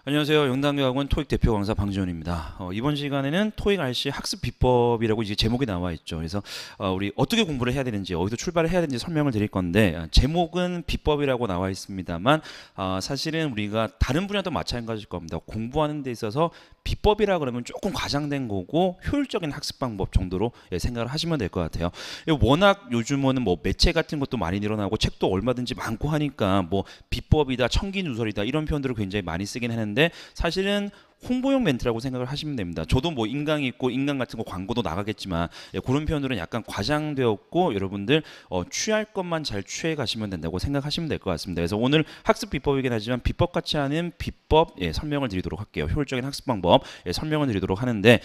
안녕하세요. 영단교학원 토익 대표 강사 방지훈입니다. 이번 시간에는 토익 RC 학습 비법이라고 이제 제목이 나와 있죠. 그래서 우리 어떻게 공부를 해야 되는지, 어디서 출발을 해야 되는지 설명을 드릴 건데, 제목은 비법이라고 나와 있습니다만 사실은 우리가 다른 분야도 마찬가지일 겁니다. 공부하는 데 있어서 비법이라 그러면 조금 과장된 거고 효율적인 학습 방법 정도로 생각을 하시면 될 것 같아요. 워낙 요즘은 뭐 매체 같은 것도 많이 늘어나고 책도 얼마든지 많고 하니까 뭐 비법이다, 청기누설이다 이런 표현들을 굉장히 많이 쓰긴 하는데 사실은 홍보용 멘트라고 생각을 하시면 됩니다. 저도 뭐 인강이 있고 인강 같은 거 광고도 나가겠지만 그런 표현들은 약간 과장되었고 여러분들 취할 것만 잘 취해 가시면 된다고 생각하시면 될 것 같습니다. 그래서 오늘 학습 비법이긴 하지만 비법 같지 않은 비법 설명을 드리도록 할게요. 효율적인 학습 방법 설명을 드리도록 하는데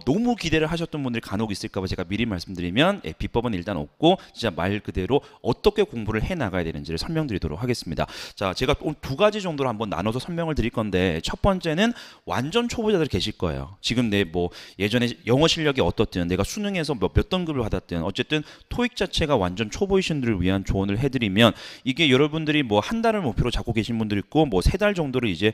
너무 기대를 하셨던 분들이 간혹 있을까 봐 제가 미리 말씀드리면 비법은 일단 없고 진짜 말 그대로 어떻게 공부를 해 나가야 되는지를 설명드리도록 하겠습니다. 자, 제가 오늘 두 가지 정도로 한번 나눠서 설명을 드릴 건데 첫 번째는 완전 초보자들 계실 거예요. 지금 내 뭐 예전에 영어 실력이 어떻든 내가 수능에서 몇 등급을 받았든 어쨌든 토익 자체가 완전 초보이신 분들을 위한 조언을 해드리면 이게 여러분들이 뭐 한 달을 목표로 잡고 계신 분들 있고 뭐 세 달 정도를 이제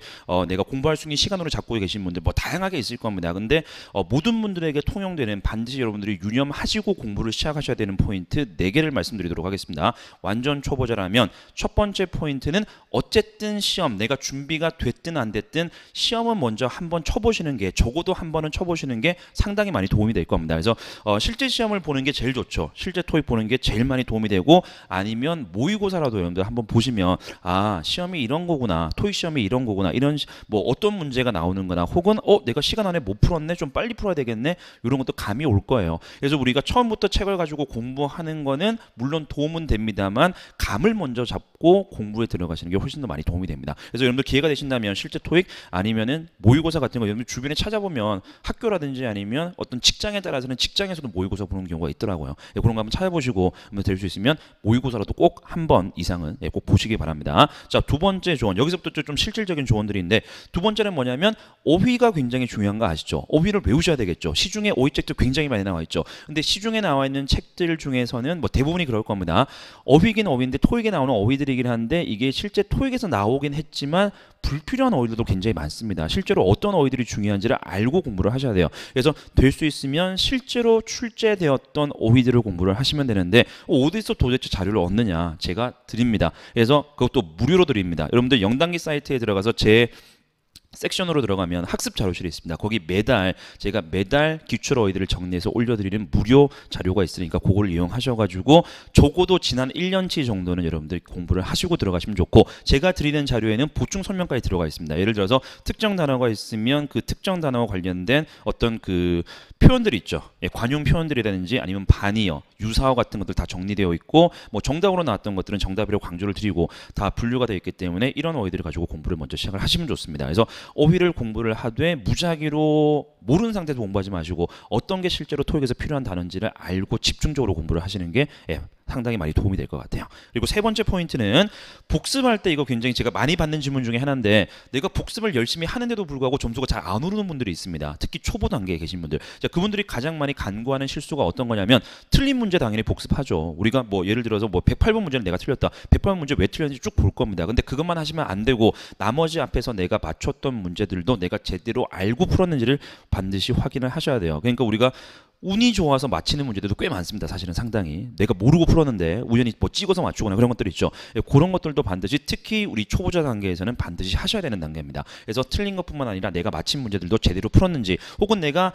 내가 공부할 수 있는 시간으로 잡고 계신 분들 뭐 다양하게 있을 겁니다. 근데 모든 분들에게 통용되는 반드시 여러분들이 유념하시고 공부를 시작하셔야 되는 포인트 4개를 말씀드리도록 하겠습니다. 완전 초보자라면 첫 번째 포인트는 어쨌든 시험 내가 준비가 됐든 안 됐든 시험은 먼저 한번 쳐보시는 게 적어도 한 번은 쳐보시는 게 상당히 많이 도움이 될 겁니다. 그래서 실제 시험을 보는 게 제일 좋죠. 실제 토익 보는 게 제일 많이 도움이 되고 아니면 모의고사라도 여러분들 한번 보시면 아 시험이 이런 거구나 토익 시험이 이런 거구나 이런 뭐 어떤 문제가 나오는 거나 혹은 내가 시간 안에 못 풀었네 좀 빨리 풀어야 되겠네 이런 것도 감이 올 거예요. 그래서 우리가 처음부터 책을 가지고 공부하는 거는 물론 도움은 됩니다만 감을 먼저 잡고 공부에 들어가시는 게 훨씬 더 많이 도움이 됩니다. 그래서 여러분들 기회가 되신다면 실제 토익 아니면은 모의고사 같은 거 여러분 주변에 찾아보면 학교라든지 아니면 어떤 직장에 따라서는 직장에서도 모의고사 보는 경우가 있더라고요. 그런 거 한번 찾아보시고 될 수 있으면 모의고사라도 꼭 한 번 이상은 꼭 보시기 바랍니다. 자, 두 번째 조언 여기서부터 좀 실질적인 조언들인데 두 번째는 뭐냐면 어휘가 굉장히 중요한 거 아시죠? 어휘를 외우셔야 되겠죠. 시중에 어휘책도 굉장히 많이 나와 있죠. 근데 시중에 나와 있는 책들 중에서는 뭐 대부분이 그럴 겁니다. 어휘긴 어휘인데 토익에 나오는 어휘들이긴 한데 이게 실제 토익에서 나오긴 했지만 불필요한 어휘들도 굉장히 많습니다. 실제로 어떤 어휘들이 중요한지를 알고 공부를 하셔야 돼요. 그래서 될 수 있으면 실제로 출제되었던 어휘들을 공부를 하시면 되는데 어디서 도대체 자료를 얻느냐 제가 드립니다. 그래서 그것도 무료로 드립니다. 여러분들 영단기 사이트에 들어가서 제 섹션으로 들어가면 학습 자료실이 있습니다. 거기 제가 매달 기출 어휘들을 정리해서 올려드리는 무료 자료가 있으니까 그걸 이용하셔가지고 적어도 지난 1년치 정도는 여러분들 공부를 하시고 들어가시면 좋고 제가 드리는 자료에는 보충 설명까지 들어가 있습니다. 예를 들어서 특정 단어가 있으면 그 특정 단어와 관련된 어떤 그 표현들이 있죠. 관용 표현들이라든지 아니면 반의어, 유사어 같은 것들 다 정리되어 있고 뭐 정답으로 나왔던 것들은 정답이라고 강조를 드리고 다 분류가 되어 있기 때문에 이런 어휘들을 가지고 공부를 먼저 시작을 하시면 좋습니다. 그래서 어휘를 공부를 하되 무작위로 모르는 상태에서 공부하지 마시고 어떤 게 실제로 토익에서 필요한 단어인지를 알고 집중적으로 공부를 하시는 게 상당히 많이 도움이 될 것 같아요. 그리고 세 번째 포인트는 복습할 때 이거 굉장히 제가 많이 받는 질문 중에 하나인데 내가 복습을 열심히 하는데도 불구하고 점수가 잘 안 오르는 분들이 있습니다. 특히 초보 단계에 계신 분들. 자, 그분들이 가장 많이 간구하는 실수가 어떤 거냐면 틀린 문제 당연히 복습하죠. 우리가 뭐 예를 들어서 뭐 108번 문제는 내가 틀렸다. 108번 문제 왜 틀렸는지 쭉 볼 겁니다. 근데 그것만 하시면 안 되고 나머지 앞에서 내가 맞췄던 문제들도 내가 제대로 알고 풀었는지를 반드시 확인을 하셔야 돼요. 그러니까 우리가 운이 좋아서 맞히는 문제들도 꽤 많습니다. 사실은 상당히 내가 모르고 풀었는데 우연히 뭐 찍어서 맞추거나 그런 것들이 있죠. 그런 것들도 반드시 특히 우리 초보자 단계에서는 반드시 하셔야 되는 단계입니다. 그래서 틀린 것뿐만 아니라 내가 맞힌 문제들도 제대로 풀었는지 혹은 내가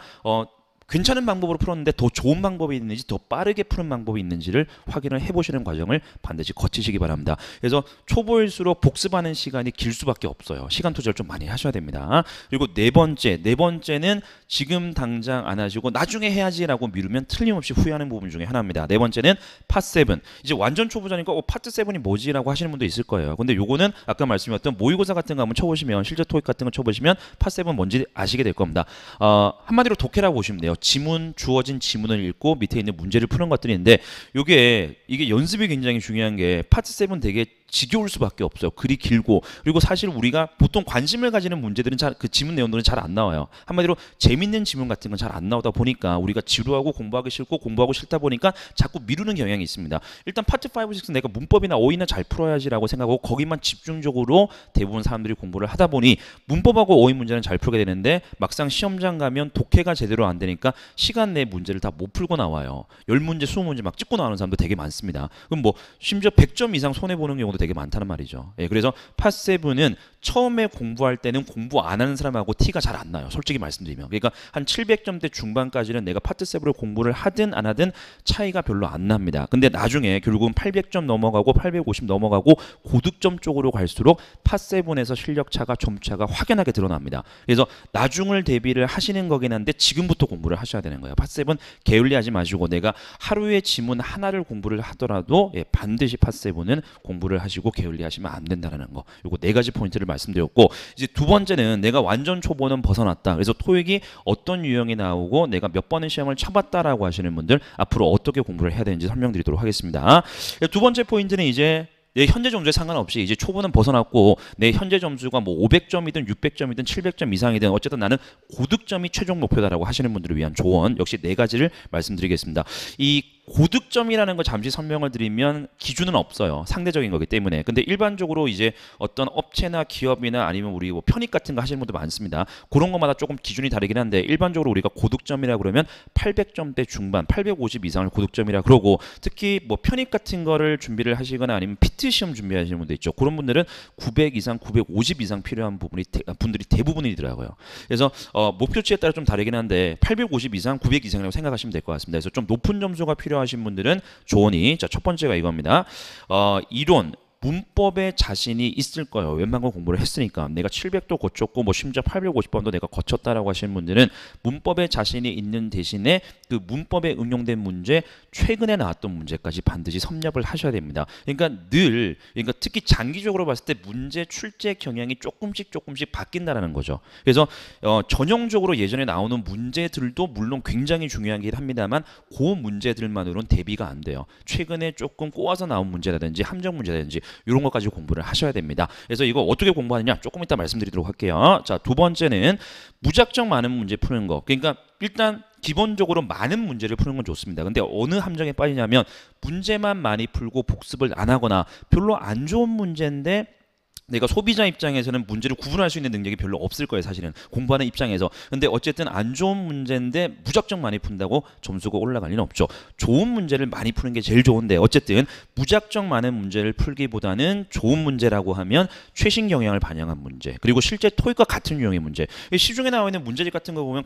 괜찮은 방법으로 풀었는데 더 좋은 방법이 있는지 더 빠르게 푸는 방법이 있는지를 확인을 해보시는 과정을 반드시 거치시기 바랍니다. 그래서 초보일수록 복습하는 시간이 길 수밖에 없어요. 시간 투자를 좀 많이 하셔야 됩니다. 그리고 네 번째는 지금 당장 안 하시고 나중에 해야지라고 미루면 틀림없이 후회하는 부분 중에 하나입니다. 네 번째는 파7 이제 완전 초보자니까 파트 7이 뭐지라고 하시는 분도 있을 거예요. 근데 요거는 아까 말씀드렸던 모의고사 같은 거 한번 쳐보시면 실제 토익 같은 거 쳐보시면 파7 뭔지 아시게 될 겁니다. 한마디로 독해라고 보시면 돼요. 지문 주어진 지문을 읽고 밑에 있는 문제를 푸는 것들인데 이게 연습이 굉장히 중요한 게 파트 7 되게 지겨울 수밖에 없어요. 글이 길고 그리고 사실 우리가 보통 관심을 가지는 문제들은 그 지문 내용들은 잘 안 나와요. 한마디로 재밌는 지문 같은 건 잘 안 나오다 보니까 우리가 지루하고 공부하기 싫고 공부하고 싫다 보니까 자꾸 미루는 경향이 있습니다. 일단 파트 5, 6 내가 문법이나 어휘나 잘 풀어야지라고 생각하고 거기만 집중적으로 대부분 사람들이 공부를 하다 보니 문법하고 어휘 문제는 잘 풀게 되는데 막상 시험장 가면 독해가 제대로 안 되니까 시간 내에 문제를 다 못 풀고 나와요. 10문제, 20문제 막 찍고 나오는 사람도 되게 많습니다. 그럼 뭐 심지어 100점 이상 손해보는 경우도 되게 많다는 말이죠. 예, 그래서 팟7은 처음에 공부할 때는 공부 안 하는 사람하고 티가 잘 안 나요. 솔직히 말씀드리면. 그러니까 한 700점대 중반까지는 내가 파트 7을 공부를 하든 안 하든 차이가 별로 안 납니다. 근데 나중에 결국은 800점 넘어가고 850 넘어가고 고득점 쪽으로 갈수록 팟7에서 실력 차가 점차가 확연하게 드러납니다. 그래서 나중을 대비를 하시는 거긴 한데 지금부터 공부를 하셔야 되는 거예요. 팟7 게을리하지 마시고 내가 하루에 지문 하나를 공부를 하더라도 예, 반드시 팟7은 공부를 하시고 게을리하시면 안 된다는 거. 요거 네 가지 포인트를 말씀드렸고 이제 두 번째는 내가 완전 초보는 벗어났다. 그래서 토익이 어떤 유형이 나오고 내가 몇 번의 시험을 쳐봤다라고 하시는 분들 앞으로 어떻게 공부를 해야 되는지 설명드리도록 하겠습니다. 두 번째 포인트는 이제 내 현재 점수에 상관없이 이제 초보는 벗어났고 내 현재 점수가 뭐 500점이든 600점이든 700점 이상이든 어쨌든 나는 고득점이 최종 목표다라고 하시는 분들을 위한 조언 역시 네 가지를 말씀드리겠습니다. 이 고득점이라는 거 잠시 설명을 드리면 기준은 없어요. 상대적인 거기 때문에. 근데 일반적으로 이제 어떤 업체나 기업이나 아니면 우리 뭐 편입 같은 거 하시는 분들 많습니다. 그런 것마다 조금 기준이 다르긴 한데 일반적으로 우리가 고득점이라 그러면 800점대 중반, 850 이상을 고득점이라 그러고 특히 뭐 편입 같은 거를 준비를 하시거나 아니면 PT 시험 준비하시는 분들 있죠. 그런 분들은 900 이상, 950 이상 필요한 분들이 대부분이더라고요. 그래서 목표치에 따라 좀 다르긴 한데 850 이상, 900 이상이라고 생각하시면 될 것 같습니다. 그래서 좀 높은 점수가 필요하신 분들은 조언이 자, 첫 번째가 이겁니다. 이론 문법에 자신이 있을 거예요. 웬만한 걸 공부를 했으니까 내가 700도 거쳤고 뭐 심지어 850번도 내가 거쳤다라고 하시는 분들은 문법에 자신이 있는 대신에 그 문법에 응용된 문제 최근에 나왔던 문제까지 반드시 섭렵을 하셔야 됩니다. 그러니까 특히 장기적으로 봤을 때 문제 출제 경향이 조금씩 바뀐다라는 거죠. 그래서 전형적으로 예전에 나오는 문제들도 물론 굉장히 중요하긴 합니다만 그 문제들만으로는 대비가 안 돼요. 최근에 조금 꼬아서 나온 문제라든지 함정 문제라든지 이런 것까지 공부를 하셔야 됩니다. 그래서 이거 어떻게 공부하느냐 조금 이따 말씀드리도록 할게요. 자, 두 번째는 무작정 많은 문제 푸는 거. 그러니까 일단 기본적으로 많은 문제를 푸는 건 좋습니다. 근데 어느 함정에 빠지냐면 문제만 많이 풀고 복습을 안 하거나 별로 안 좋은 문제인데 내가 소비자 입장에서는 문제를 구분할 수 있는 능력이 별로 없을 거예요. 사실은 공부하는 입장에서. 근데 어쨌든 안 좋은 문제인데 무작정 많이 푼다고 점수가 올라갈 리는 없죠. 좋은 문제를 많이 푸는 게 제일 좋은데 어쨌든 무작정 많은 문제를 풀기보다는 좋은 문제라고 하면 최신 경향을 반영한 문제 그리고 실제 토익과 같은 유형의 문제. 시중에 나와 있는 문제집 같은 거 보면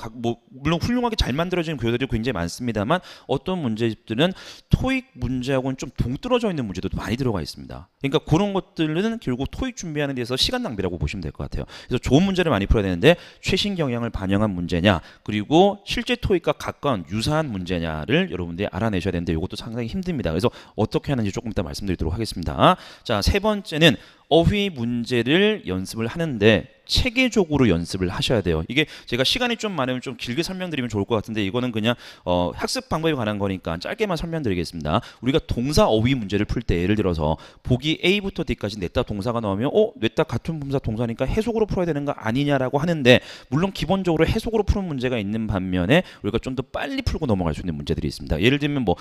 물론 훌륭하게 잘 만들어진 교재들이 굉장히 많습니다만 어떤 문제집들은 토익 문제하고는 좀 동떨어져 있는 문제도 많이 들어가 있습니다. 그러니까 그런 것들은 결국 토익 준비하는 데서 시간 낭비라고 보시면 될 것 같아요. 그래서 좋은 문제를 많이 풀어야 되는데 최신 경향을 반영한 문제냐 그리고 실제 토익과 가까운 유사한 문제냐를 여러분들이 알아내셔야 되는데 이것도 상당히 힘듭니다. 그래서 어떻게 하는지 조금 이따 말씀드리도록 하겠습니다. 자, 세 번째는 어휘 문제를 연습을 하는데 체계적으로 연습을 하셔야 돼요. 이게 제가 시간이 좀 많으면 좀 길게 설명드리면 좋을 것 같은데 이거는 그냥 학습 방법에 관한 거니까 짧게만 설명드리겠습니다. 우리가 동사 어휘 문제를 풀 때 예를 들어서 보기 A부터 D까지 냈다 동사가 나오면 냈다 같은 분사 동사니까 해석으로 풀어야 되는 거 아니냐라고 하는데 물론 기본적으로 해석으로 푸는 문제가 있는 반면에 우리가 좀 더 빨리 풀고 넘어갈 수 있는 문제들이 있습니다. 예를 들면 뭐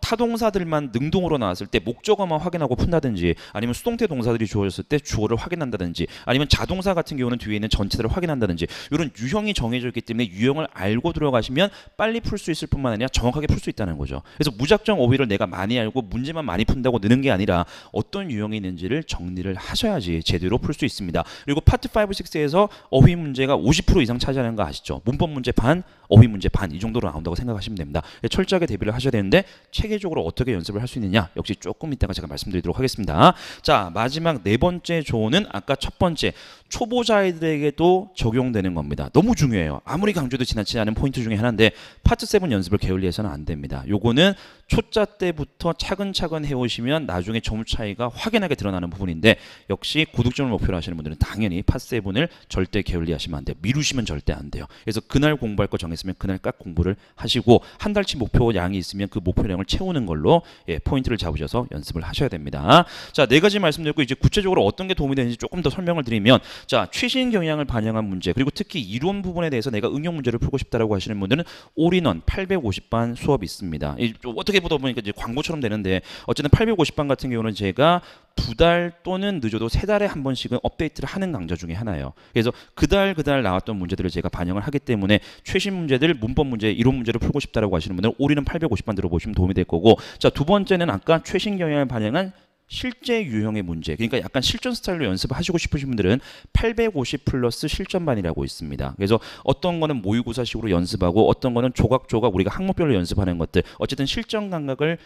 타동사들만 능동으로 나왔을 때 목적어만 확인하고 푼다든지 아니면 수동태 동사들이 주어졌을 때 주어를 확인한다든지 아니면 자동사 같은 경우는 뒤에 있는 전체들을 확인한다든지 이런 유형이 정해져 있기 때문에 유형을 알고 들어가시면 빨리 풀 수 있을 뿐만 아니라 정확하게 풀 수 있다는 거죠. 그래서 무작정 어휘를 내가 많이 알고 문제만 많이 푼다고 느는 게 아니라 어떤 유형이 있는지를 정리를 하셔야지 제대로 풀 수 있습니다. 그리고 파트 5, 6에서 어휘 문제가 50% 이상 차지하는 거 아시죠? 문법 문제 반, 어휘 문제 반 이 정도로 나온다고 생각하시면 됩니다. 철저하게 대비를 하셔야 되는데 체계적으로 어떻게 연습을 할 수 있느냐 역시 조금 이따가 제가 말씀드리도록 하겠습니다. 자, 마지막 네 번째 조언은 아까 첫 번째 초보자들에게도 적용되는 겁니다. 너무 중요해요. 아무리 강조도 지나치지 않은 포인트 중에 하나인데 파트 7 연습을 게을리해서는 안 됩니다. 요거는 초짜 때부터 차근차근 해오시면 나중에 점수 차이가 확연하게 드러나는 부분인데 역시 고득점을 목표로 하시는 분들은 당연히 파트 7을 절대 게을리하시면 안 돼요. 미루시면 절대 안 돼요. 그래서 그날 공부할 거 정했으면 그날 딱 공부를 하시고 한 달치 목표량이 있으면 그 목표량을 채우는 걸로 포인트를 잡으셔서 연습을 하셔야 됩니다. 자, 네 가지 말씀드렸고 이제 구체적으로 어떤 게 도움이 되는지 조금 더 설명을 드리면 자, 최신 경향을 반영한 문제 그리고 특히 이론 부분에 대해서 내가 응용 문제를 풀고 싶다라고 하시는 분들은 올인원 850반 수업이 있습니다. 어떻게 보다 보니까 이제 광고처럼 되는데 어쨌든 850반 같은 경우는 제가 2달 또는 늦어도 3달에 한 번씩은 업데이트를 하는 강좌 중에 하나예요. 그래서 그달 나왔던 문제들을 제가 반영을 하기 때문에 최신 문제들, 문법 문제, 이론 문제를 풀고 싶다라고 하시는 분들은 올인원 850반 들어보시면 도움이 될 거고 자, 두 번째는 아까 최신 경향을 반영한 실제 유형의 문제 그러니까 약간 실전 스타일로 연습하시고 싶으신 분들은 850 플러스 실전반이라고 있습니다. 그래서 어떤 거는 모의고사식으로 연습하고 어떤 거는 조각조각 우리가 항목별로 연습하는 것들 어쨌든 실전 감각을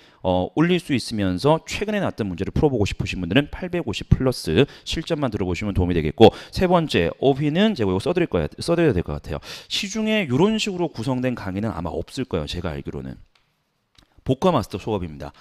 올릴 수 있으면서 최근에 나왔던 문제를 풀어보고 싶으신 분들은 850 플러스 실전만 들어보시면 도움이 되겠고 세 번째 어휘는 제가 이거 써드려야 될 것 같아요. 시중에 이런 식으로 구성된 강의는 아마 없을 거예요. 제가 알기로는. 복화 마스터 수업입니다.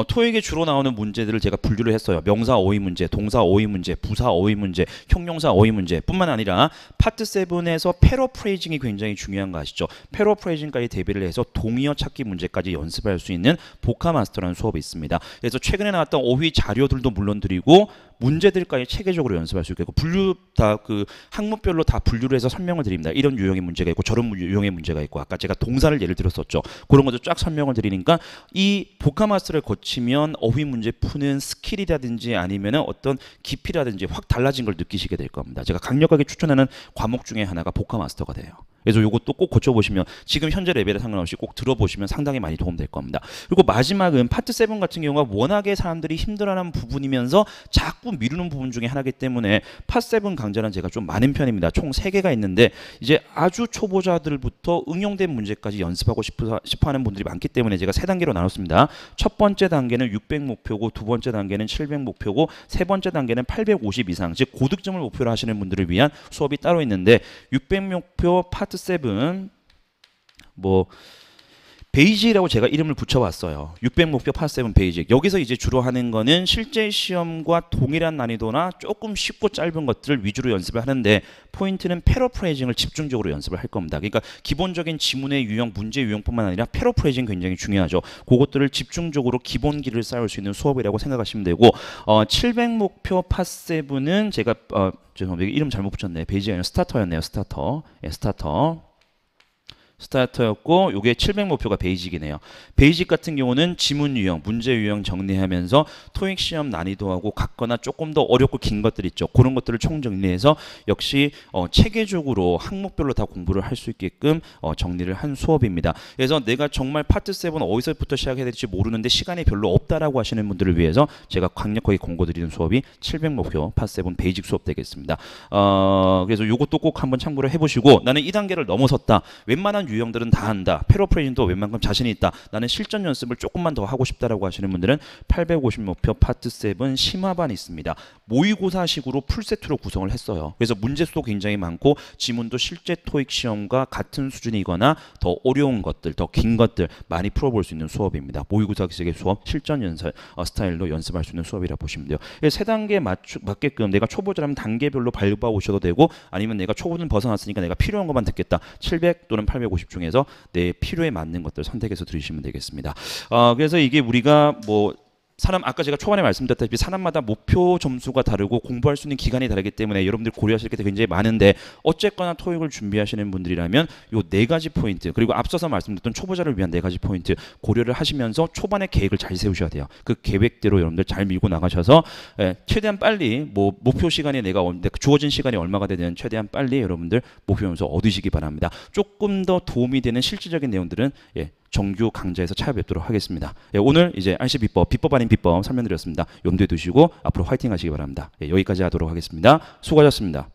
토익에 주로 나오는 문제들을 제가 분류를 했어요. 명사 어휘 문제, 동사 어휘 문제, 부사 어휘 문제, 형용사 어휘 문제 뿐만 아니라 파트 7에서 패러프레이징이 굉장히 중요한 거 아시죠? 패러프레이징까지 대비를 해서 동의어 찾기 문제까지 연습할 수 있는 복화 마스터라는 수업이 있습니다. 그래서 최근에 나왔던 어휘 자료들도 물론 드리고 문제들까지 체계적으로 연습할 수 있고 분류 다 그 항목별로 다 분류를 해서 설명을 드립니다. 이런 유형의 문제가 있고 저런 유형의 문제가 있고 아까 제가 동사를 예를 들었었죠. 그런 것도 쫙 설명을 드리니까 이 복화 마스터를 거치면 어휘 문제 푸는 스킬이라든지 아니면은 어떤 깊이라든지 확 달라진 걸 느끼시게 될 겁니다. 제가 강력하게 추천하는 과목 중에 하나가 복화 마스터가 돼요. 그래서 이것도 꼭 고쳐보시면 지금 현재 레벨에 상관없이 꼭 들어보시면 상당히 많이 도움될 겁니다. 그리고 마지막은 파트 7 같은 경우가 워낙에 사람들이 힘들어하는 부분이면서 자꾸 미루는 부분 중에 하나이기 때문에 파트 7 강좌는 제가 좀 많은 편입니다. 총 3개가 있는데 이제 아주 초보자들부터 응용된 문제까지 연습하고 싶어 하는 분들이 많기 때문에 제가 3단계로 나눴습니다. 첫 번째 단계는 600 목표고 두 번째 단계는 700 목표고 세 번째 단계는 850 이상 즉 고득점을 목표로 하시는 분들을 위한 수업이 따로 있는데 600 목표 파트 7 뭐 베이직이라고 제가 이름을 붙여봤어요. 600 목표 파트 7 베이직. 여기서 이제 주로 하는 거는 실제 시험과 동일한 난이도나 조금 쉽고 짧은 것들을 위주로 연습을 하는데 포인트는 패러프레이징을 집중적으로 연습을 할 겁니다. 그러니까 기본적인 지문의 유형, 문제 유형뿐만 아니라 패러프레이징 굉장히 중요하죠. 그것들을 집중적으로 기본기를 쌓을 수 있는 수업이라고 생각하시면 되고 700 목표 파트 7은 제가 죄송합니다. 이름 잘못 붙였네. 베이직이 아니라 스타터였네요. 스타터. 스타터였고 요게 700 목표가 베이직이네요. 베이직 같은 경우는 지문 유형, 문제 유형 정리하면서 토익 시험 난이도하고 같거나 조금 더 어렵고 긴 것들 있죠. 그런 것들을 총정리해서 역시 체계적으로 항목별로 다 공부를 할 수 있게끔 정리를 한 수업입니다. 그래서 내가 정말 파트 7 어디서부터 시작해야 될지 모르는데 시간이 별로 없다라고 하시는 분들을 위해서 제가 강력하게 권고드리는 수업이 700 목표 파트 7 베이직 수업 되겠습니다. 그래서 요것도 꼭 한번 참고를 해보시고 나는 2단계를 넘어섰다. 웬만한 유형들은 다 한다. 패러프레이징도 웬만큼 자신이 있다. 나는 실전 연습을 조금만 더 하고 싶다라고 하시는 분들은 850 목표 파트 7 심화반이 있습니다. 모의고사식으로 풀세트로 구성을 했어요. 그래서 문제수도 굉장히 많고 지문도 실제 토익 시험과 같은 수준이거나 더 어려운 것들, 더 긴 것들 많이 풀어볼 수 있는 수업입니다. 모의고사식의 수업, 실전 연습 스타일로 연습할 수 있는 수업이라 보시면 돼요. 3단계에 맞게끔 내가 초보자라면 단계별로 밟아오셔도 되고 아니면 내가 초보는 벗어났으니까 내가 필요한 것만 듣겠다. 700 또는 850 중에서 내 필요에 맞는 것들 선택해서 들으시면 되겠습니다. 그래서 이게 우리가 뭐 사람 아까 제가 초반에 말씀드렸다시피 사람마다 목표 점수가 다르고 공부할 수 있는 기간이 다르기 때문에 여러분들 고려하실 게 굉장히 많은데 어쨌거나 토익을 준비하시는 분들이라면 요 4가지 포인트 그리고 앞서서 말씀드렸던 초보자를 위한 4가지 포인트 고려를 하시면서 초반에 계획을 잘 세우셔야 돼요. 그 계획대로 여러분들 잘 밀고 나가셔서 최대한 빨리 뭐 목표 시간이 내가 주어진 시간이 얼마가 되든 최대한 빨리 여러분들 목표 점수 얻으시기 바랍니다. 조금 더 도움이 되는 실질적인 내용들은 정규 강좌에서 찾아뵙도록 하겠습니다. 오늘 이제 RC 비법 아닌 비법 설명드렸습니다. 염두에 두시고 앞으로 화이팅 하시기 바랍니다. 여기까지 하도록 하겠습니다. 수고하셨습니다.